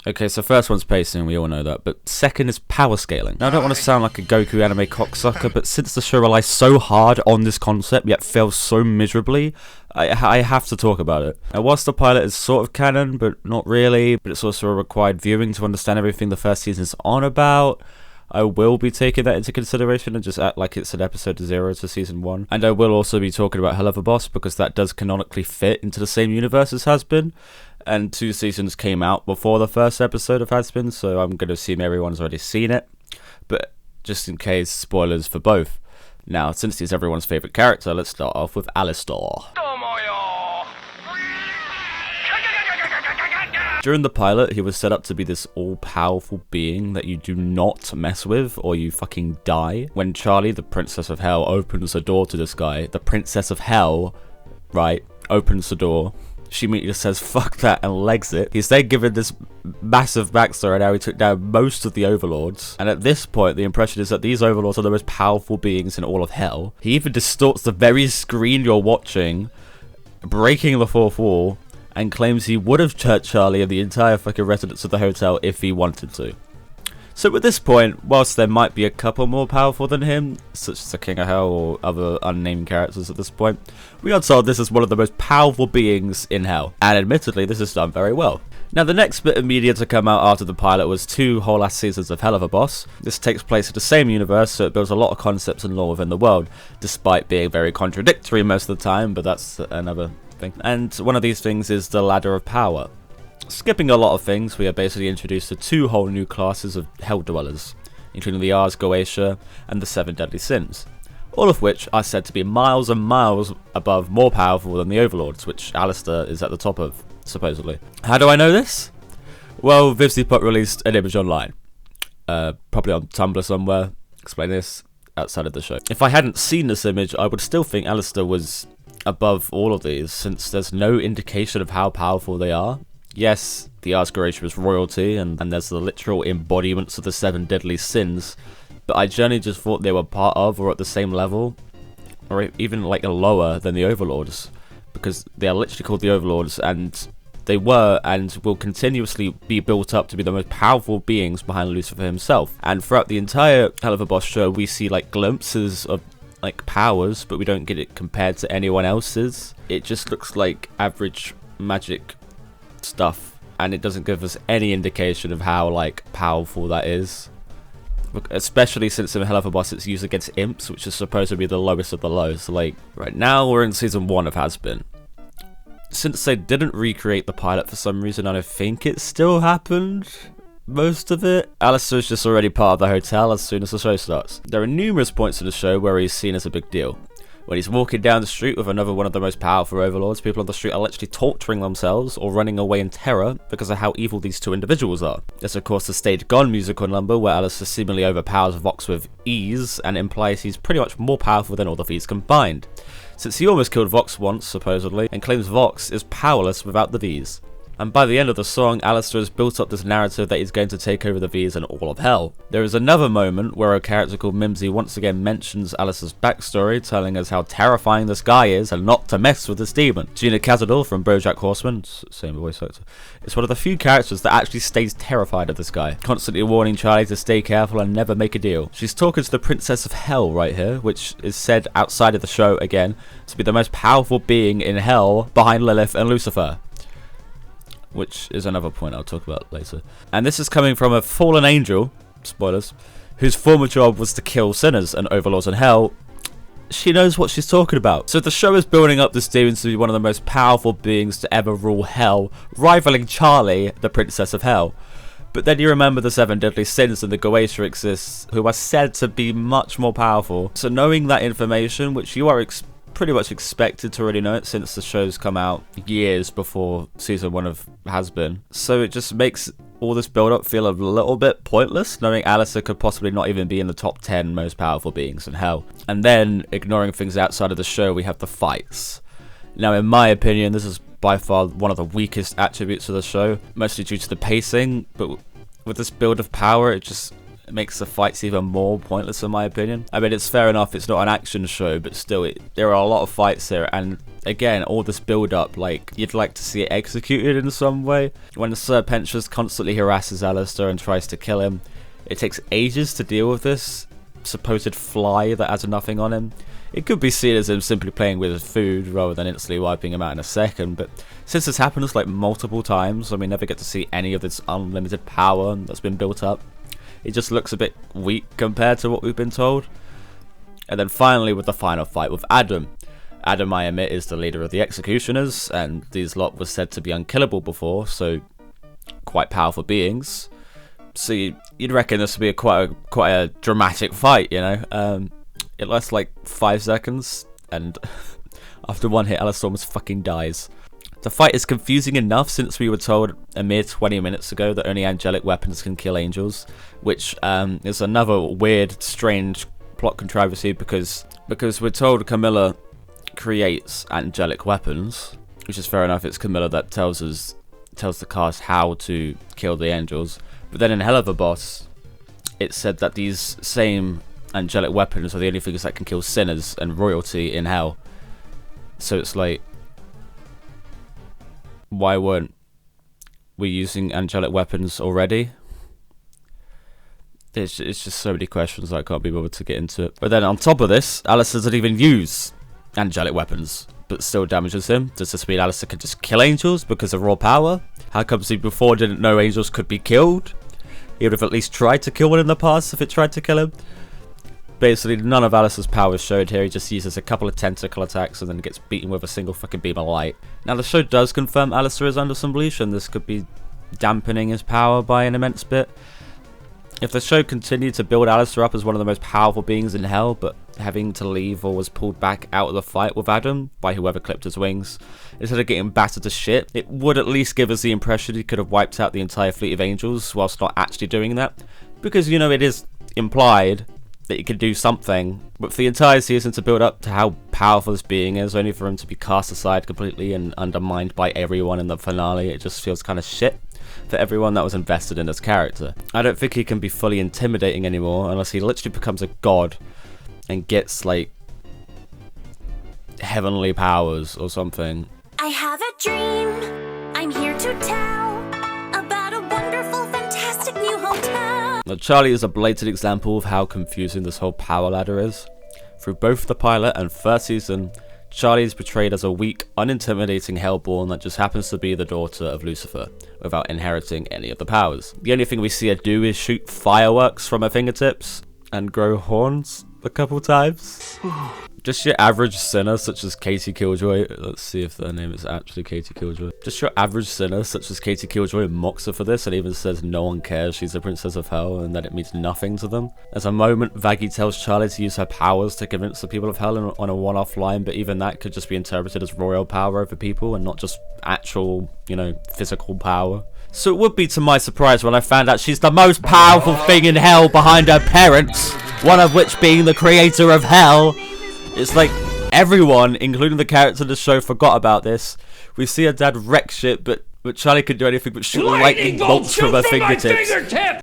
Okay, so first one's pacing, we all know that, but second is power scaling. Now, I don't want to sound like a Goku anime cocksucker, but since the show relies so hard on this concept, yet fails so miserably, I have to talk about it. Now, whilst the pilot is sort of canon, but not really, but it's also a required viewing to understand everything the first season is on about, I will be taking that into consideration and just act like it's an episode 0 to season 1. And I will also be talking about Hell of a Boss, because that does canonically fit into the same universe as Hazbin. And 2 seasons came out before the first episode of Hazbin, so I'm going to assume everyone's already seen it. But just in case, spoilers for both. Now, since he's everyone's favourite character, let's start off with Alistar. During the pilot, he was set up to be this all-powerful being that you do not mess with or you fucking die. When Charlie, the Princess of Hell, opens the door to this guy, the Princess of Hell, right, opens the door. She immediately says, fuck that, and legs it. He's then given this massive backstory on how he took down most of the Overlords. And at this point, the impression is that these Overlords are the most powerful beings in all of Hell. He even distorts the very screen you're watching, breaking the fourth wall, and claims he would have hurt Charlie and the entire fucking residents of the hotel if he wanted to. So at this point, whilst there might be a couple more powerful than him, such as the King of Hell or other unnamed characters at this point, we are told this is one of the most powerful beings in Hell. And admittedly, this is done very well. Now, the next bit of media to come out after the pilot was 2 whole ass seasons of Hell of a Boss. This takes place in the same universe, so it builds a lot of concepts and lore within the world, despite being very contradictory most of the time, but that's another thing. And one of these things is the Ladder of Power. Skipping a lot of things, we are basically introduced to 2 whole new classes of Hell Dwellers, including the Ars Goetia and the 7 Deadly Sins, all of which are said to be miles and miles above more powerful than the Overlords, which Alistar is at the top of, supposedly. How do I know this? Well, VivziePop released an image online, probably on Tumblr somewhere, explaining this outside of the show. If I hadn't seen this image, I would still think Alistar was above all of these, since there's no indication of how powerful they are. Yes, the Ars Goetia is royalty, and there's the literal embodiments of the 7 deadly sins, but I generally just thought they were part of or at the same level, or even like lower than the Overlords, because they are literally called the Overlords, and they were and will continuously be built up to be the most powerful beings behind Lucifer himself. And throughout the entire Hell of a Boss show, we see like glimpses of like powers, but we don't get it compared to anyone else's. It just looks like average magic stuff, and it doesn't give us any indication of how like powerful that is, especially since in Hell of a Boss it's used against imps, which is supposed to be the lowest of the low. So like right now we're in season 1 of Hazbin. Since they didn't recreate the pilot for some reason, I don't think it still happened, most of it. Alistar is just already part of the hotel as soon as the show starts. There are numerous points in the show where he's seen as a big deal. When he's walking down the street with another one of the most powerful Overlords, people on the street are literally torturing themselves or running away in terror because of how evil these 2 individuals are. There's of course the Stage Gone musical number where Alistar seemingly overpowers Vox with ease and implies he's pretty much more powerful than all the V's combined, since he almost killed Vox once, supposedly, and claims Vox is powerless without the V's. And by the end of the song, Alistar has built up this narrative that he's going to take over the V's and all of Hell. There is another moment where a character called Mimsy once again mentions Alistar's backstory, telling us how terrifying this guy is and not to mess with this demon. Gina Cazador from BoJack Horseman, same voice actor, is one of the few characters that actually stays terrified of this guy, constantly warning Charlie to stay careful and never make a deal. She's talking to the Princess of Hell right here, which is said outside of the show again to be the most powerful being in Hell behind Lilith and Lucifer, which is another point I'll talk about later. And this is coming from a fallen angel, spoilers, whose former job was to kill sinners and overlords in Hell. She knows what she's talking about. So the show is building up this demon to be one of the most powerful beings to ever rule Hell, rivaling Charlie, the Princess of Hell. But then you remember the 7 deadly sins and the Goetia exists, who are said to be much more powerful. So knowing that information, which you are pretty much expected to already know it since the show's come out years before season 1 of Hazbin, so it just makes all this build-up feel a little bit pointless, knowing Alistar could possibly not even be in the top 10 most powerful beings in Hell. And then, ignoring things outside of the show, we have the fights. Now, in my opinion, this is by far one of the weakest attributes of the show, mostly due to the pacing, but with this build of power, it just It makes the fights even more pointless in my opinion. I mean, it's fair enough, it's not an action show, but still, there are a lot of fights here, and again, all this build up, like, you'd like to see it executed in some way. When Sir Penchas constantly harasses Alistair and tries to kill him, it takes ages to deal with this supposed fly that has nothing on him. It could be seen as him simply playing with his food rather than instantly wiping him out in a second, but since this happens like multiple times and we never get to see any of this unlimited power that's been built up, it just looks a bit weak compared to what we've been told. And then finally with the final fight with Adam. Adam, I admit, is the leader of the Executioners, and these lot was said to be unkillable before, so quite powerful beings. So you'd reckon this would be quite a dramatic fight, you know? It lasts like 5 seconds, and after one hit, Alistair almost fucking dies. The fight is confusing enough since we were told a mere 20 minutes ago that only angelic weapons can kill angels, which is another weird, strange plot controversy because we're told Camilla creates angelic weapons, which is fair enough. It's Camilla that tells the cast how to kill the angels, but then in Hell of a Boss, it said that these same angelic weapons are the only things that can kill sinners and royalty in hell. So it's like, why weren't we using angelic weapons already? It's just so many questions that I can't be bothered to get into it. But then on top of this, Alistair doesn't even use angelic weapons, but still damages him. Does this mean Alistair can just kill angels because of raw power? How comes he before didn't know angels could be killed? He would have at least tried to kill one in the past if it tried to kill him. Basically, none of Alistair's power is showed here. He just uses a couple of tentacle attacks and then gets beaten with a single fucking beam of light. Now, the show does confirm Alistair is under some leash, and this could be dampening his power by an immense bit. If the show continued to build Alistair up as one of the most powerful beings in hell, but having to leave or was pulled back out of the fight with Adam by whoever clipped his wings, instead of getting battered to shit, it would at least give us the impression he could have wiped out the entire fleet of angels whilst not actually doing that. Because, you know, it is implied that he could do something, but for the entire season to build up to how powerful this being is, only for him to be cast aside completely and undermined by everyone in the finale, it just feels kind of shit for everyone that was invested in this character. I don't think he can be fully intimidating anymore unless he literally becomes a god and gets like heavenly powers or something. I have a dream, I'm here to tell about a wonderful, fantastic new hotel. Now, Charlie is a blatant example of how confusing this whole power ladder is. Through both the pilot and first season, Charlie is portrayed as a weak, unintimidating hellborn that just happens to be the daughter of Lucifer, without inheriting any of the powers. The only thing we see her do is shoot fireworks from her fingertips and grow horns a couple times. Just your average sinner such as Katie Killjoy, let's see if her name is actually Katie Killjoy. Just your average sinner such as Katie Killjoy mocks her for this and even says no one cares she's the princess of hell and that it means nothing to them. There's a moment Vaggie tells Charlie to use her powers to convince the people of hell on a one-off line, but even that could just be interpreted as royal power over people and not just actual, you know, physical power. So it would be to my surprise when I found out she's the most powerful thing in hell behind her parents, one of which being the creator of hell. It's like everyone, including the character in the show, forgot about this. We see her dad wreck shit, but Charlie could do anything but shoot lightning bolts from her fingertips.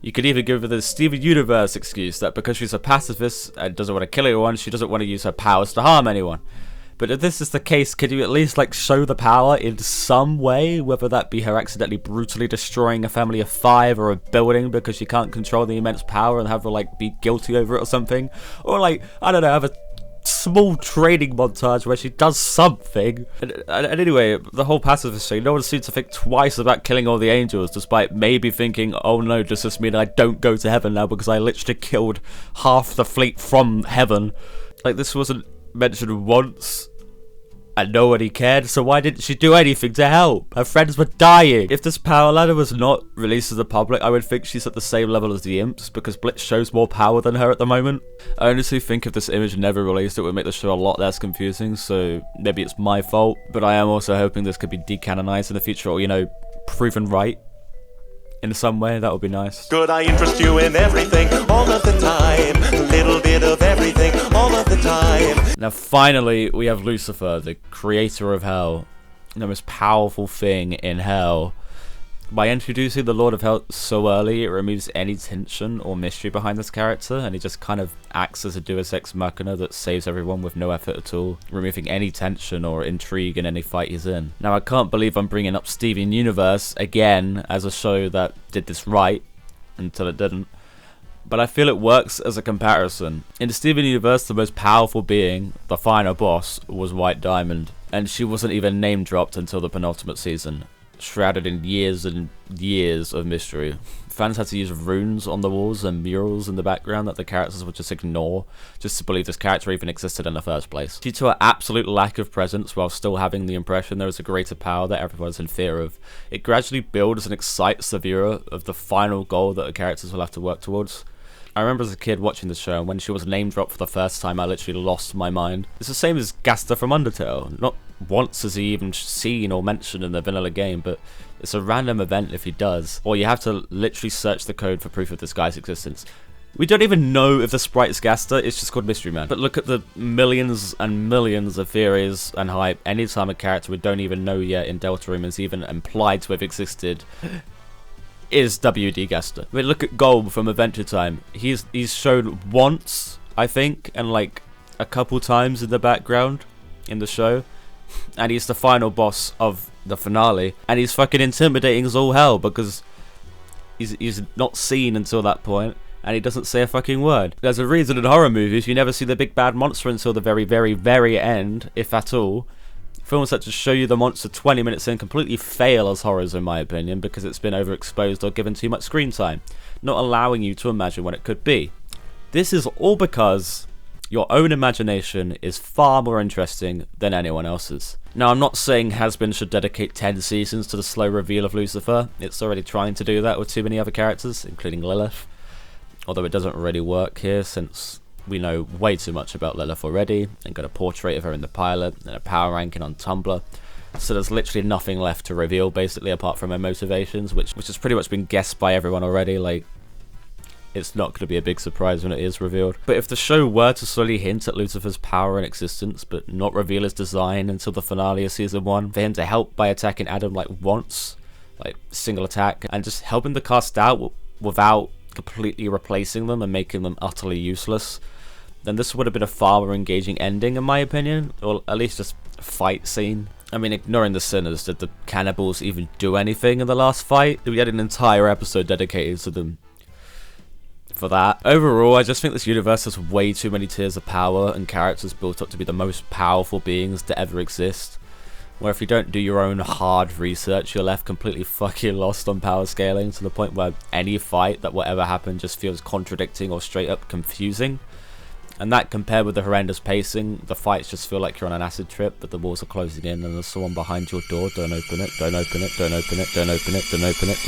You could even give her the Steven Universe excuse that because she's a pacifist and doesn't want to kill anyone, she doesn't want to use her powers to harm anyone. But if this is the case, could you at least like show the power in some way? Whether that be her accidentally brutally destroying a family of 5 or a building because she can't control the immense power and have her like be guilty over it or something. Or like, I don't know, have a small training montage where she does something. And anyway, the whole pacifist thing, no one seems to think twice about killing all the angels, despite maybe thinking, oh no, does this mean I don't go to heaven now because I literally killed half the fleet from heaven? Like, this wasn't mentioned once and nobody cared, so why didn't she do anything to help? Her friends were dying. If this power ladder was not released to the public, I would think she's at the same level as the imps, because Blitz shows more power than her at the moment. I honestly think if this image never released, it would make the show a lot less confusing, so maybe it's my fault, but I am also hoping this could be decanonized in the future, or, you know, proven right in some way. That would be nice. Could I interest you in everything all of the time? A little bit of everything all of the time. Now finally we have Lucifer, the creator of hell, the most powerful thing in hell, By introducing the Lord of Hell so early, it removes any tension or mystery behind this character, and he just kind of acts as a deus ex machina that saves everyone with no effort at all, removing any tension or intrigue in any fight he's in. Now, I can't believe I'm bringing up Steven Universe again as a show that did this right, until it didn't, but I feel it works as a comparison. In the Steven Universe, the most powerful being, the final boss, was White Diamond, and she wasn't even name dropped until the penultimate season, shrouded in years and years of mystery. Fans had to use runes on the walls and murals in the background that the characters would just ignore, just to believe this character even existed in the first place. Due to her absolute lack of presence while still having the impression there is a greater power that everyone's in fear of, it gradually builds and excites the viewer of the final goal that the characters will have to work towards. I remember as a kid watching the show, and when she was name dropped for the first time, I literally lost my mind. It's the same as Gaster from Undertale. Not once is he even seen or mentioned in the vanilla game, but it's a random event if he does. Or you have to literally search the code for proof of this guy's existence. We don't even know if the sprite is Gaster, it's just called Mystery Man. But look at the millions and millions of theories and hype anytime a character we don't even know yet in Deltarune is even implied to have existed is WD Gaster. I mean, look at Gold from Adventure Time. He's shown once, I think, and like a couple times in the background in the show, and he's the final boss of the finale, and he's fucking intimidating as all hell because he's not seen until that point, and he doesn't say a fucking word. There's a reason in horror movies you never see the big bad monster until the very, very, very end, if at all. Films that just show you the monster 20 minutes in completely fail as horrors, in my opinion, because it's been overexposed or given too much screen time, not allowing you to imagine what it could be. This is all because your own imagination is far more interesting than anyone else's. Now, I'm not saying Hazbin should dedicate 10 seasons to the slow reveal of Lucifer. It's already trying to do that with too many other characters, including Lilith, although it doesn't really work here since we know way too much about Lilith already, and got a portrait of her in the pilot and a power ranking on Tumblr, so there's literally nothing left to reveal basically apart from her motivations, which has pretty much been guessed by everyone already. Like, it's not going to be a big surprise when it is revealed. But if the show were to slowly hint at Lucifer's power and existence, but not reveal his design until the finale of season 1, for him to help by attacking Adam like once, like single attack, and just helping the cast out without completely replacing them and making them utterly useless, then this would have been a far more engaging ending, in my opinion, or at least just a fight scene. I mean, ignoring the sinners, did the cannibals even do anything in the last fight? We had an entire episode dedicated to them for that. Overall, I just think this universe has way too many tiers of power and characters built up to be the most powerful beings to ever exist, where if you don't do your own hard research, you're left completely fucking lost on power scaling, to the point where any fight that will ever happen just feels contradicting or straight up confusing. And that, compared with the horrendous pacing, the fights just feel like you're on an acid trip, but the walls are closing in and there's someone behind your door. Don't open it, don't open it, don't open it, don't open it, don't open it, don't